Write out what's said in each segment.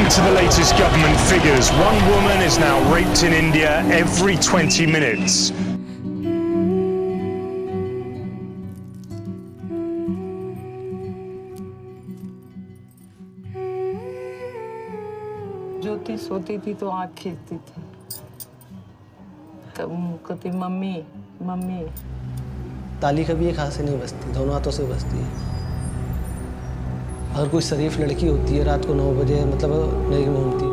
According to the latest government figures, one woman is now raped in India every 20 minutes. ज्योति सोती थी तो आँख खींचती थी, तब कहती मम्मी मम्मी। ताली कभी एक हाथ से नहीं बजती, दोनों हाथों से बजती है। अगर कोई शरीफ लड़की होती है रात को 9 बजे मतलब नहीं घूमती।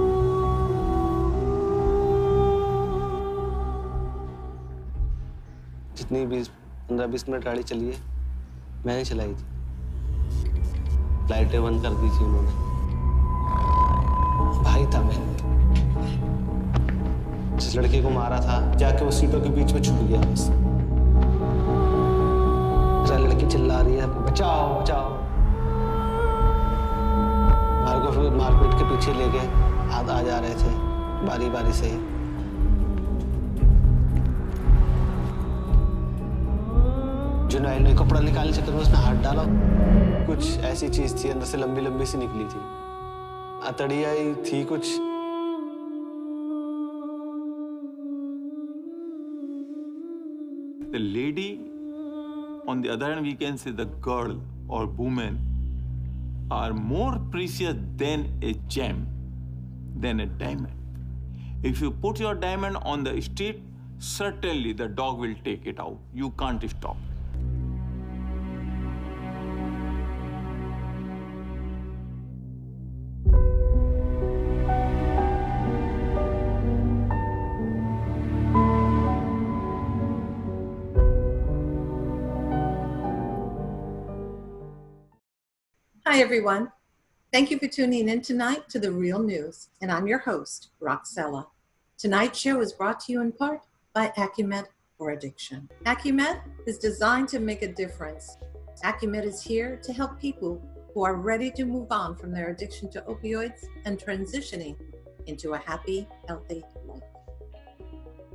जितनी 15-20 मिनट गाड़ी चली है मैंने चलाई थी। लाइटें बंद कर दी थी उन्होंने। भाई था मैं, जिस लड़के को मारा था जाके वो सीटों के बीच में छुप गया बस। लड़की चिल्ला रही है बचाओ बचाओ। भाई को फिर मारपीट के पीछे लेके हाथ आ जा रहे थे बारी बारी से ही। जुनैन ने कपड़ा निकालने चक्कर में उसने हाथ डाला, कुछ ऐसी चीज थी अंदर से लंबी लंबी सी निकली थी, अतड़िया ही थी कुछ। The lady, on the other hand, we can say the girl or woman are more precious than a gem, than a diamond. If you put your diamond on the street, certainly the dog will take it out. You can't stop. Hi, everyone. Thank you for tuning in tonight to The Real News, and I'm your host, Cella. Tonight's show is brought to you in part by Acumed for Addiction. Acumed is designed to make a difference. Acumed is here to help people who are ready to move on from their addiction to opioids and transitioning into a happy, healthy life.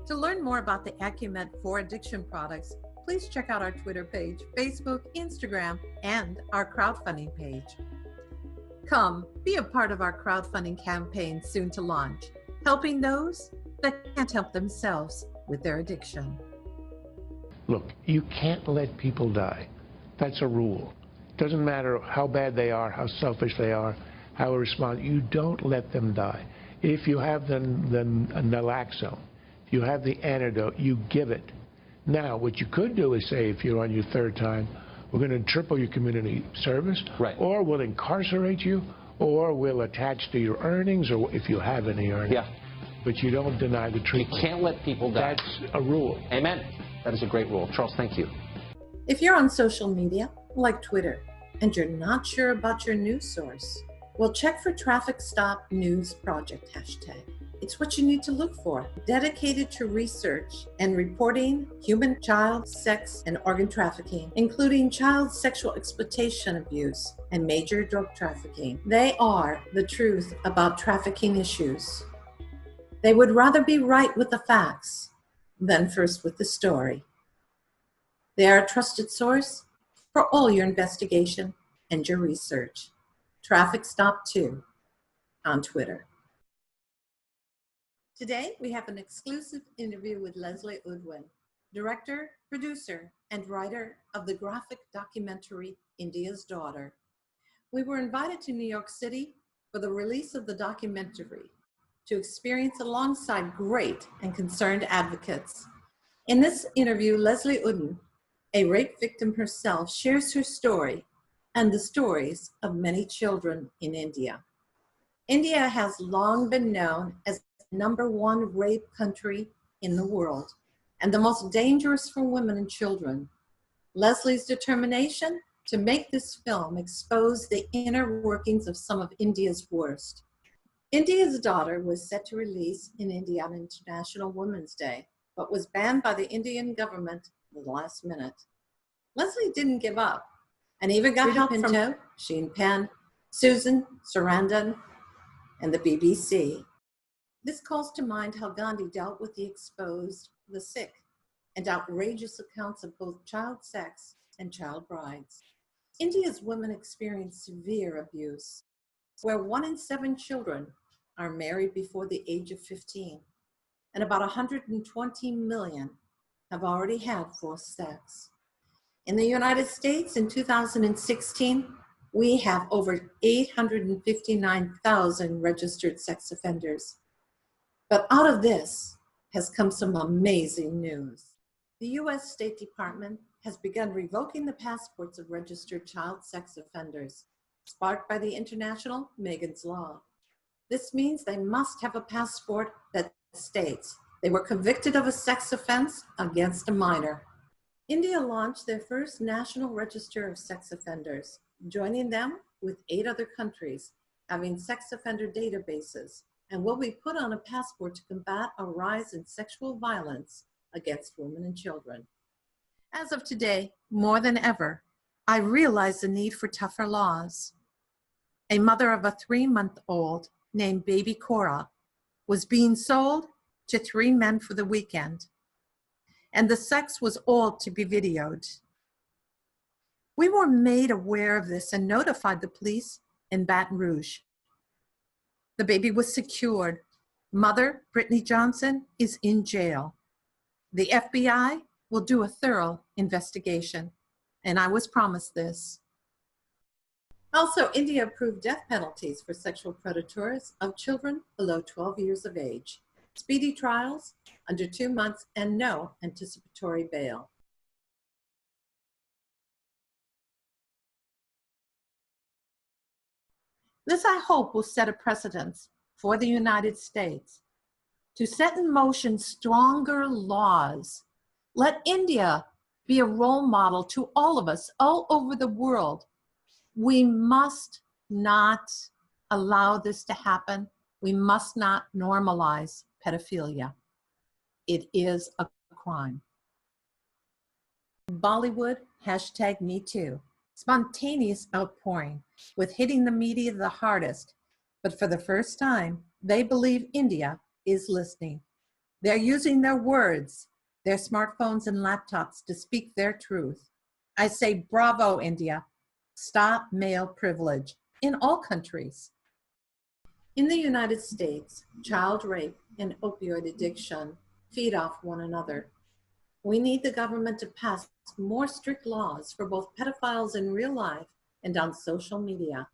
To learn more about the Acumed for Addiction products, please check out our Twitter page, Facebook, Instagram, and our crowdfunding page. Come, be a part of our crowdfunding campaign soon to launch, helping those that can't help themselves with their addiction. Look, you can't let people die. That's a rule. Doesn't matter how bad they are, how selfish they are, how irresponsible. You don't let them die. If you have the naloxone, if you have the antidote, you give it. Now, what you could do is say, if you're on your 3rd time, we're going to triple your community service, right, or we'll incarcerate you, or we'll attach to your earnings, or if you have any earnings. Yeah. But you don't deny the treatment. You can't let people die. That's a rule. Amen. That is a great rule. Charles, thank you. If you're on social media, like Twitter, and you're not sure about your news source, well, check for Traffic Stop News Project hashtag. It's what you need to look for, dedicated to research and reporting human, child, sex, and organ trafficking, including child sexual exploitation abuse and major drug trafficking. They are the truth about trafficking issues. They would rather be right with the facts than first with the story. They are a trusted source for all your investigation and your research. Traffic Stop 2 on Twitter. Today, we have an exclusive interview with Leslee Udwin, director, producer, and writer of the graphic documentary, India's Daughter. We were invited to New York City for the release of the documentary to experience alongside great and concerned advocates. In this interview, Leslee Udwin, a rape victim herself, shares her story and the stories of many children in India. India has long been known as #1 rape country in the world and the most dangerous for women and children. Leslee's determination to make this film expose the inner workings of some of India's worst. India's Daughter was set to release in India on International Women's Day, but was banned by the Indian government at the last minute. Leslee didn't give up and even got help from Sheen Penn, Susan Sarandon, and the BBC. This calls to mind how Gandhi dealt with the exposed, the sick, and outrageous accounts of both child sex and child brides. India's women experience severe abuse, where 1 in 7 children are married before the age of 15, and about 120 million have already had forced sex. In the United States in 2016, we have over 859,000 registered sex offenders. But out of this has come some amazing news. The U.S. State Department has begun revoking the passports of registered child sex offenders, sparked by the international Megan's Law. This means they must have a passport that states they were convicted of a sex offense against a minor. India launched their first national register of sex offenders, joining them with 8 other countries having sex offender databases, and will be put on a passport to combat a rise in sexual violence against women and children. As of today, more than ever, I realize the need for tougher laws. A mother of a 3-month-old named Baby Cora was being sold to 3 men for the weekend, and the sex was all to be videoed. We were made aware of this and notified the police in Baton Rouge. The baby was secured. Mother, Brittany Johnson, is in jail. The FBI will do a thorough investigation, and I was promised this. Also, India approved death penalties for sexual predators of children below 12 years of age, speedy trials under 2 months, and no anticipatory bail. This, I hope, will set a precedent for the United States to set in motion stronger laws. Let India be a role model to all of us all over the world. We must not allow this to happen. We must not normalize pedophilia. It is a crime. Bollywood, #MeToo. Spontaneous outpouring with hitting the media the hardest. But for the first time, they believe India is listening. They're using their words, their smartphones and laptops to speak their truth. I say, bravo, India. Stop male privilege in all countries. In the United States, child rape and opioid addiction feed off one another. We need the government to pass more strict laws for both pedophiles in real life and on social media,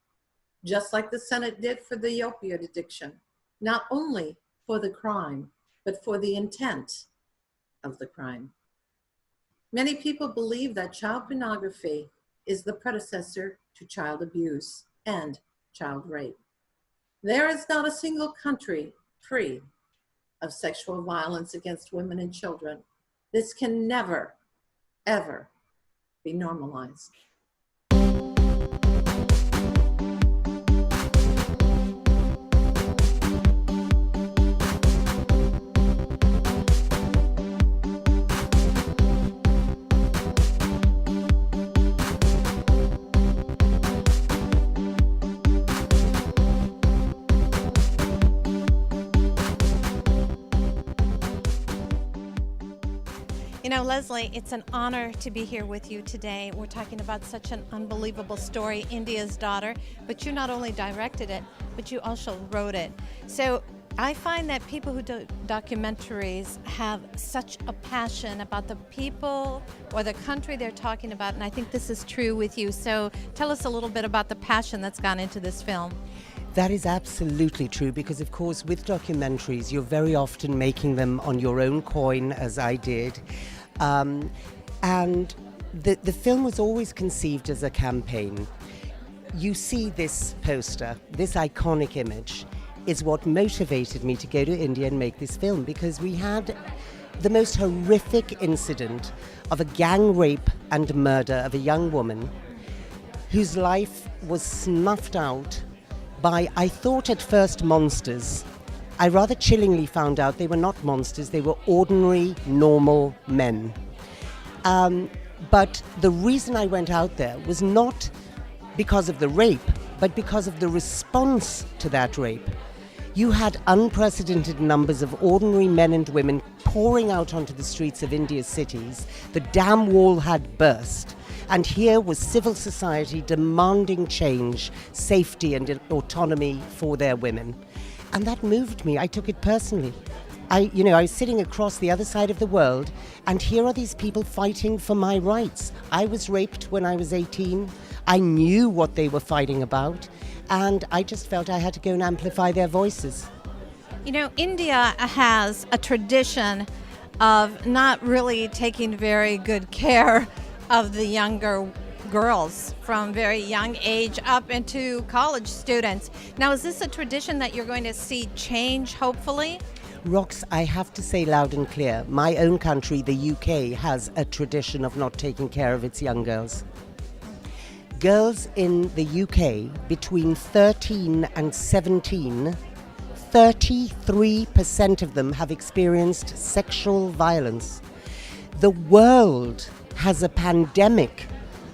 just like the Senate did for the opioid addiction, not only for the crime, but for the intent of the crime. Many people believe that child pornography is the predecessor to child abuse and child rape. There is not a single country free of sexual violence against women and children. This can never, ever be normalized. You know, Leslie, it's an honor to be here with you today. We're talking about such an unbelievable story, India's Daughter, but you not only directed it, but you also wrote it. So I find that people who do documentaries have such a passion about the people or the country they're talking about, and I think this is true with you. So tell us a little bit about the passion that's gone into this film. That is absolutely true, because of course with documentaries you're very often making them on your own coin, as I did, and the film was always conceived as a campaign. You see this poster, this iconic image is what motivated me to go to India and make this film, because we had the most horrific incident of a gang rape and murder of a young woman whose life was snuffed out by, I thought at first, monsters. I rather chillingly found out they were not monsters, they were ordinary, normal men. But the reason I went out there was not because of the rape, but because of the response to that rape. You had unprecedented numbers of ordinary men and women pouring out onto the streets of India's cities. The dam wall had burst. And here was civil society demanding change, safety and autonomy for their women. And that moved me. I took it personally. I was sitting across the other side of the world, and here are these people fighting for my rights. I was raped when I was 18. I knew what they were fighting about, and I just felt I had to go and amplify their voices. You know, India has a tradition of not really taking very good care of the younger girls from very young age up into college students. Now, is this a tradition that you're going to see change, hopefully? Rox, I have to say loud and clear, my own country, the UK, has a tradition of not taking care of its young girls. Girls in the UK between 13 and 17, 33% of them have experienced sexual violence. The world has a pandemic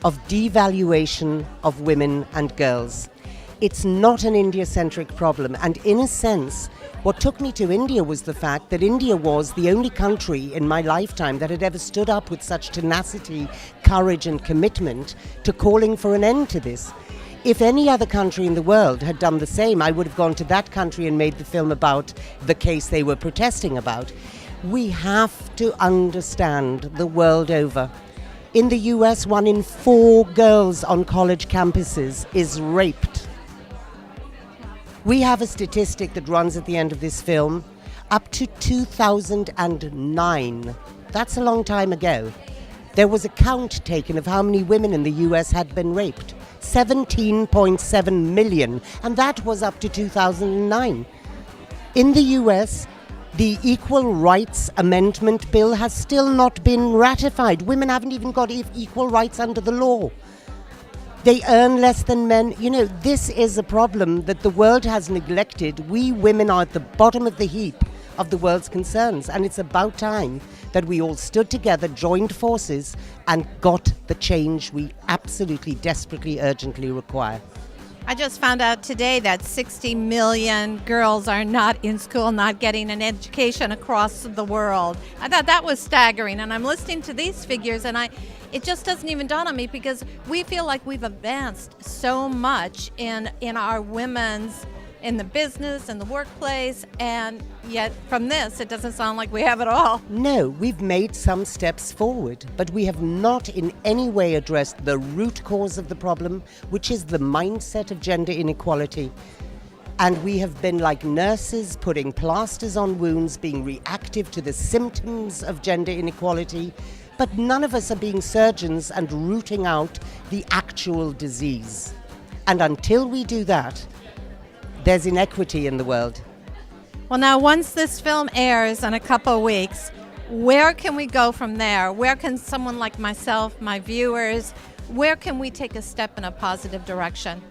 of devaluation of women and girls. It's not an India-centric problem, and in a sense, what took me to India was the fact that India was the only country in my lifetime that had ever stood up with such tenacity, courage and commitment to calling for an end to this. If any other country in the world had done the same, I would have gone to that country and made the film about the case they were protesting about. We have to understand the world over. In the US, 1 in 4 girls on college campuses is raped. We have a statistic that runs at the end of this film up to 2009. That's a long time ago. There was a count taken of how many women in the US had been raped. 17.7 million, and that was up to 2009. In the US, the Equal Rights Amendment Bill has still not been ratified. Women haven't even got equal rights under the law. They earn less than men. You know, this is a problem that the world has neglected. We women are at the bottom of the heap of the world's concerns, and it's about time that we all stood together, joined forces, and got the change we absolutely, desperately, urgently require. I just found out today that 60 million girls are not in school, not getting an education across the world. I thought that was staggering, and I'm listening to these figures, and it just doesn't even dawn on me, because we feel like we've advanced so much in our women's, in the business, in the workplace, and yet from this, it doesn't sound like we have it all. No, we've made some steps forward, but we have not in any way addressed the root cause of the problem, which is the mindset of gender inequality. And we have been like nurses, putting plasters on wounds, being reactive to the symptoms of gender inequality, but none of us are being surgeons and rooting out the actual disease. And until we do that, there's inequity in the world. Well, now, once this film airs in a couple of weeks, where can we go from there? Where can someone like myself, my viewers, where can we take a step in a positive direction?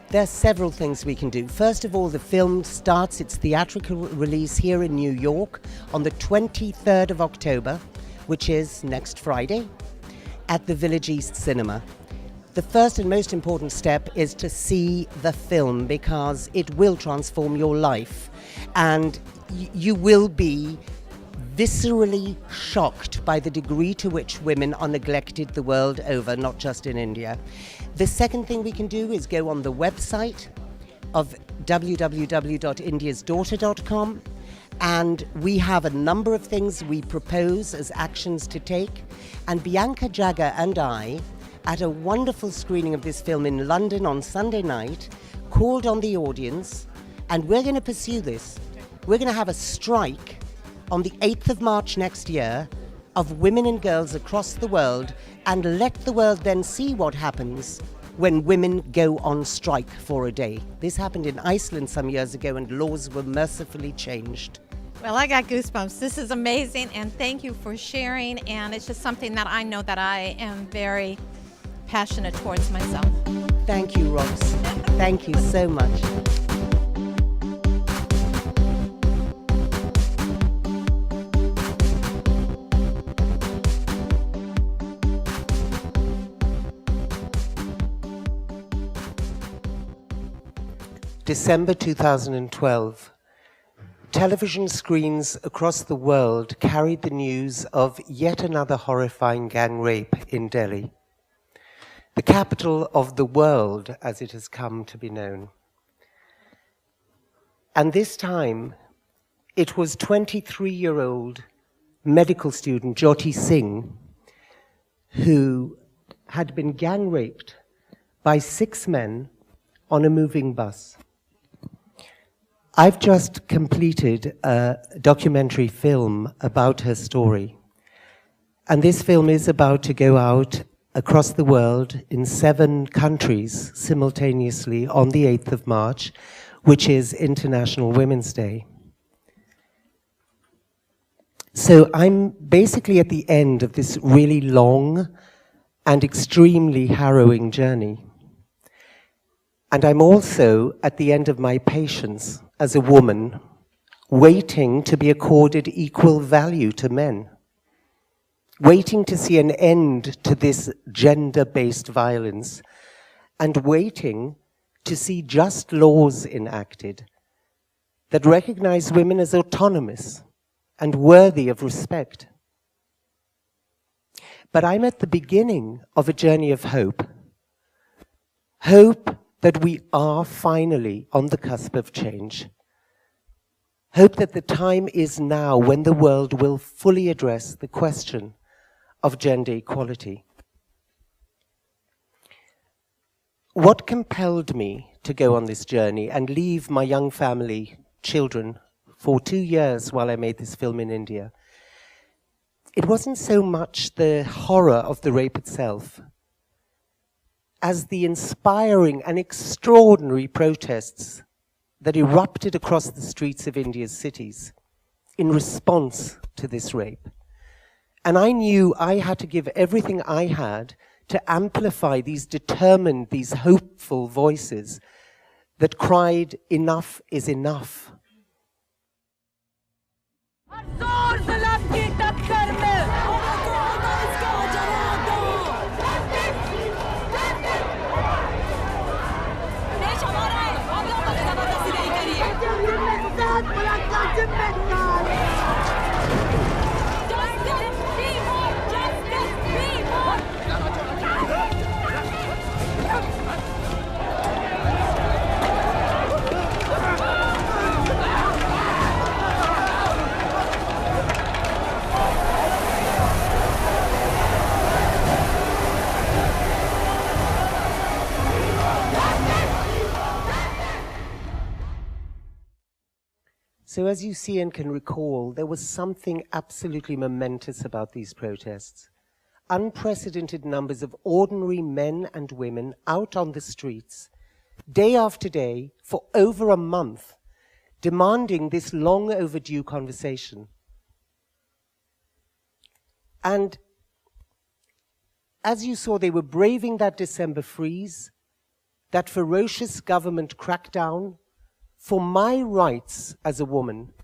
There are several things we can do. First of all, the film starts its theatrical release here in New York on the 23rd of October, which is next Friday, at the Village East Cinema. The first and most important step is to see the film, because it will transform your life, and you will be viscerally shocked by the degree to which women are neglected the world over, not just in India. The second thing we can do is go on the website of www.indiasdaughter.com, and we have a number of things we propose as actions to take, and Bianca Jagger and I, at a wonderful screening of this film in London on Sunday night, called on the audience, and we're going to pursue this. We're going to have a strike on the 8th of March next year of women and girls across the world, and let the world then see what happens when women go on strike for a day. This happened in Iceland some years ago, and laws were mercifully changed. Well, I got goosebumps. This is amazing, and thank you for sharing, and it's just something that I know that I am very passionate towards myself. Thank you, Rox. Thank you so much. December 2012. Television screens across the world carried the news of yet another horrifying gang rape in Delhi, the capital of the world as it has come to be known. And this time, it was 23-year-old medical student Jyoti Singh who had been gang raped by 6 men on a moving bus. I've just completed a documentary film about her story. And this film is about to go out across the world in 7 countries simultaneously on the 8th of March, which is International Women's Day. So I'm basically at the end of this really long and extremely harrowing journey. And I'm also at the end of my patience as a woman, waiting to be accorded equal value to men, waiting to see an end to this gender-based violence, and waiting to see just laws enacted that recognize women as autonomous and worthy of respect. But I'm at the beginning of a journey of hope. Hope that we are finally on the cusp of change. Hope that the time is now when the world will fully address the question of gender equality. What compelled me to go on this journey and leave my young family, children, for 2 years while I made this film in India? It wasn't so much the horror of the rape itself as the inspiring and extraordinary protests that erupted across the streets of India's cities in response to this rape. And I knew I had to give everything I had to amplify these determined, these hopeful voices that cried, "Enough is enough." So as you see and can recall, there was something absolutely momentous about these protests. Unprecedented numbers of ordinary men and women out on the streets, day after day, for over a month, demanding this long overdue conversation. And as you saw, they were braving that December freeze, that ferocious government crackdown, for my rights as a woman.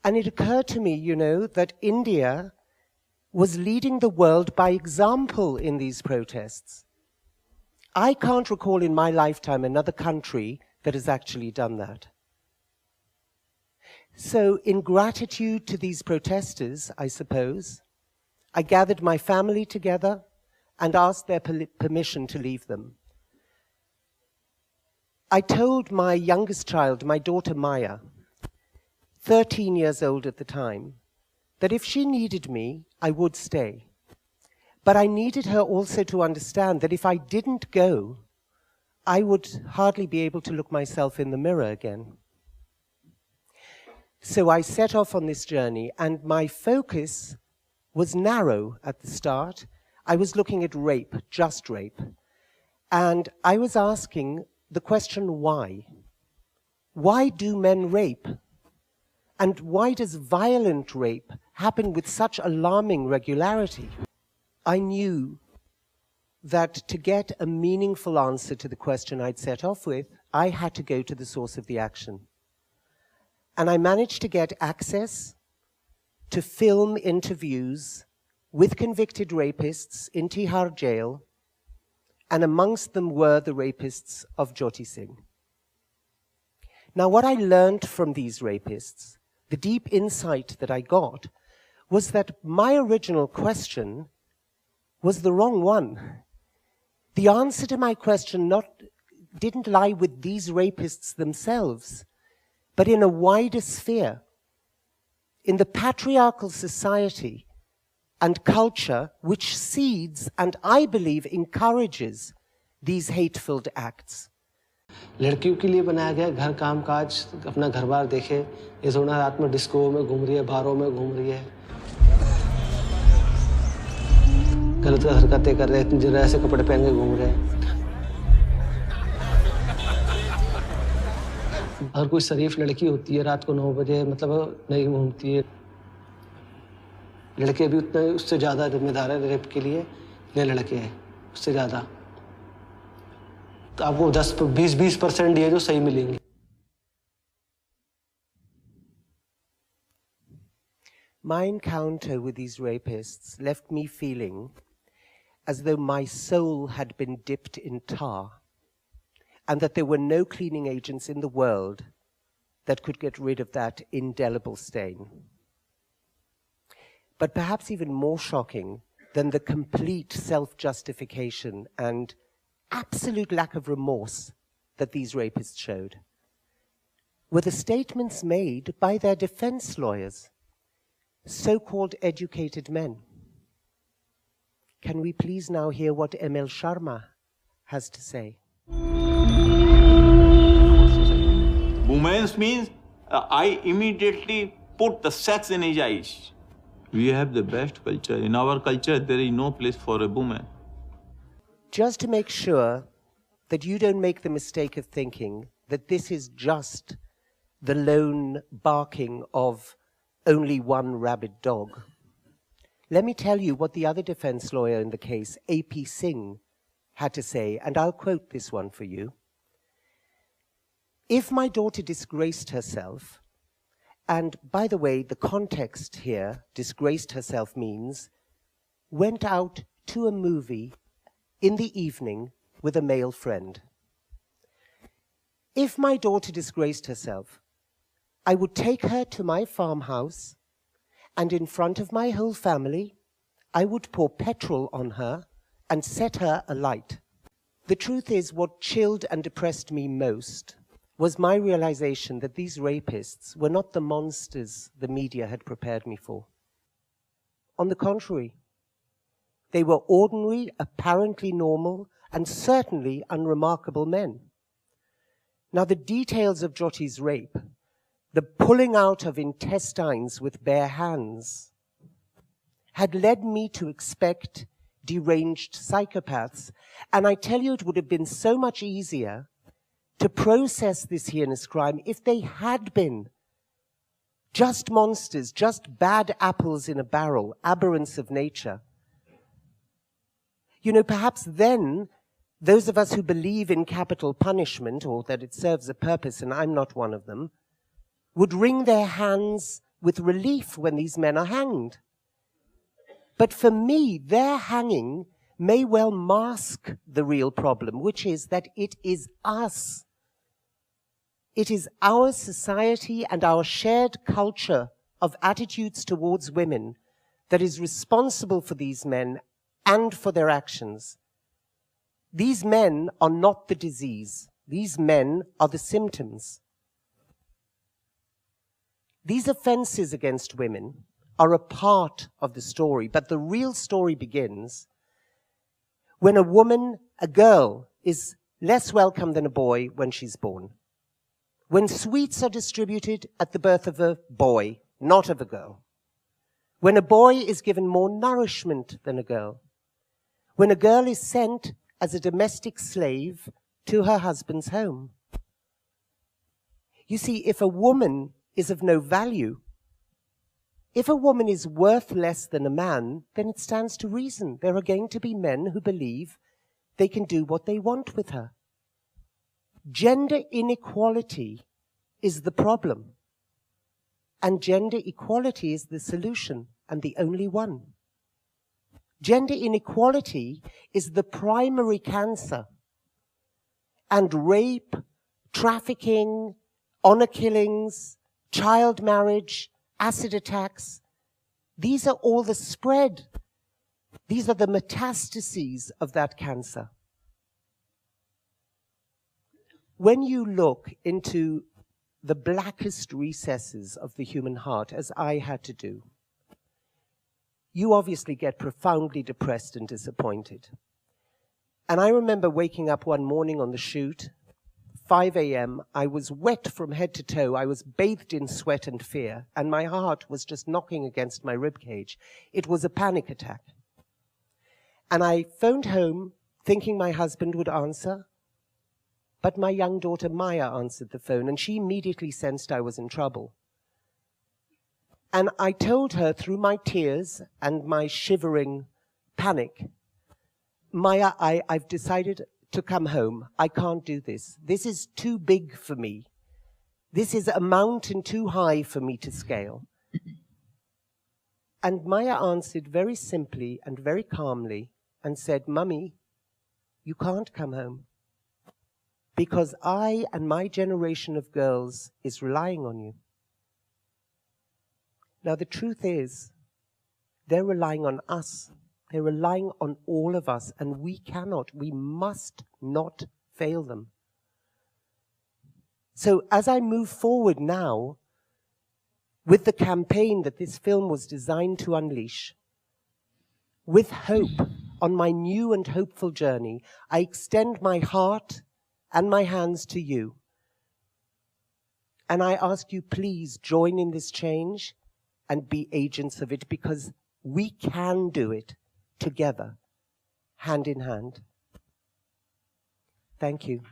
And it occurred to me, you know, that India was leading the world by example in these protests. I can't recall in my lifetime another country that has actually done that. So in gratitude to these protesters, I suppose, I gathered my family together and asked their permission to leave them. I told my youngest child, my daughter Maya, 13 years old at the time, that if she needed me, I would stay. But I needed her also to understand that if I didn't go, I would hardly be able to look myself in the mirror again. So I set off on this journey, and my focus was narrow at the start. I was looking at rape, just rape. And I was asking the question, why? Why do men rape? And why does violent rape happen with such alarming regularity? I knew that to get a meaningful answer to the question I'd set off with, I had to go to the source of the action. And I managed to get access to film interviews with convicted rapists in Tihar jail, and amongst them were the rapists of Jyoti Singh. Now, what I learned from these rapists, the deep insight that I got, was that my original question was the wrong one. The answer to my question didn't lie with these rapists themselves. but in a wider sphere, in the patriarchal society and culture which seeds and I believe encourages these hateful acts. लड़कियों के लिए बनाया गया घर काम काज अपना घर बार देखे ये सोना रात में डिस्को में घूम रही है बारों में घूम रही है गलत हरकतें कर रहे हैं जरा ऐसे कपड़े पहन के घूम रहे हैं हर कोई शरीफ लड़की होती है रात को 9 बजे मतलब नहीं घूमती है लड़के भी उतने उससे ज़्यादा जिम्मेदार है रेप के लिए ये लड़के हैं उससे ज़्यादा तो आपको 10-20% ये जो सही मिलेंगे My encounter with these rapists left me feeling as though my soul had been dipped in tar and that there were no cleaning agents in the world that could get rid of that indelible stain. But perhaps even more shocking than the complete self-justification and absolute lack of remorse that these rapists showed were the statements made by their defense lawyers, so-called educated men. Can we please now hear what Emil Sharma has to say? Women means I immediately put the sex in his eyes. We have the best culture. In our culture, there is no place for a woman. Just to make sure that you don't make the mistake of thinking that this is just the lone barking of only one rabid dog, let me tell you what the other defense lawyer in the case, A.P. Singh, had to say, and I'll quote this one for you. If my daughter disgraced herself, and by the way, the context here, disgraced herself means, went out to a movie in the evening with a male friend. If my daughter disgraced herself, I would take her to my farmhouse, and in front of my whole family, I would pour petrol on her and set her alight. The truth is, what chilled and depressed me most was my realization that these rapists were not the monsters the media had prepared me for. On the contrary, they were ordinary, apparently normal, and certainly unremarkable men. Now, the details of Jyoti's rape, the pulling out of intestines with bare hands, had led me to expect deranged psychopaths. And I tell you, it would have been so much easier to process this heinous crime if they had been just monsters, just bad apples in a barrel, aberrants of nature. You know, perhaps then, those of us who believe in capital punishment, or that it serves a purpose, and I'm not one of them, would wring their hands with relief when these men are hanged. But for me, their hanging may well mask the real problem, which is that it is us. It is our society and our shared culture of attitudes towards women that is responsible for these men and for their actions. These men are not the disease. These men are the symptoms. These offenses against women are a part of the story, but the real story begins when a woman, a girl, is less welcome than a boy when she's born. When sweets are distributed at the birth of a boy, not of a girl. When a boy is given more nourishment than a girl. When a girl is sent as a domestic slave to her husband's home. You see, if a woman is of no value, if a woman is worth less than a man, then it stands to reason there are going to be men who believe they can do what they want with her. Gender inequality is the problem, and gender equality is the solution, and the only one. Gender inequality is the primary cancer, and rape, trafficking, honor killings, child marriage, acid attacks, these are all the spread. These are the metastases of that cancer. When you look into the blackest recesses of the human heart, as I had to do, you obviously get profoundly depressed and disappointed. And I remember waking up one morning on the shoot, 5 a.m., I was wet from head to toe, I was bathed in sweat and fear, and my heart was just knocking against my ribcage. It was a panic attack. And I phoned home, thinking my husband would answer, but my young daughter Maya answered the phone, and she immediately sensed I was in trouble. And I told her through my tears and my shivering panic, Maya, I've decided to come home. I can't do this. This is too big for me. This is a mountain too high for me to scale. And Maya answered very simply and very calmly and said, Mummy, you can't come home because I and my generation of girls is relying on you. Now, the truth is, they're relying on us. They're relying on all of us, and we must not fail them. So as I move forward now with the campaign that this film was designed to unleash, with hope on my new and hopeful journey, I extend my heart and my hands to you. And I ask you, please join in this change and be agents of it, because we can do it together, hand in hand. Thank you.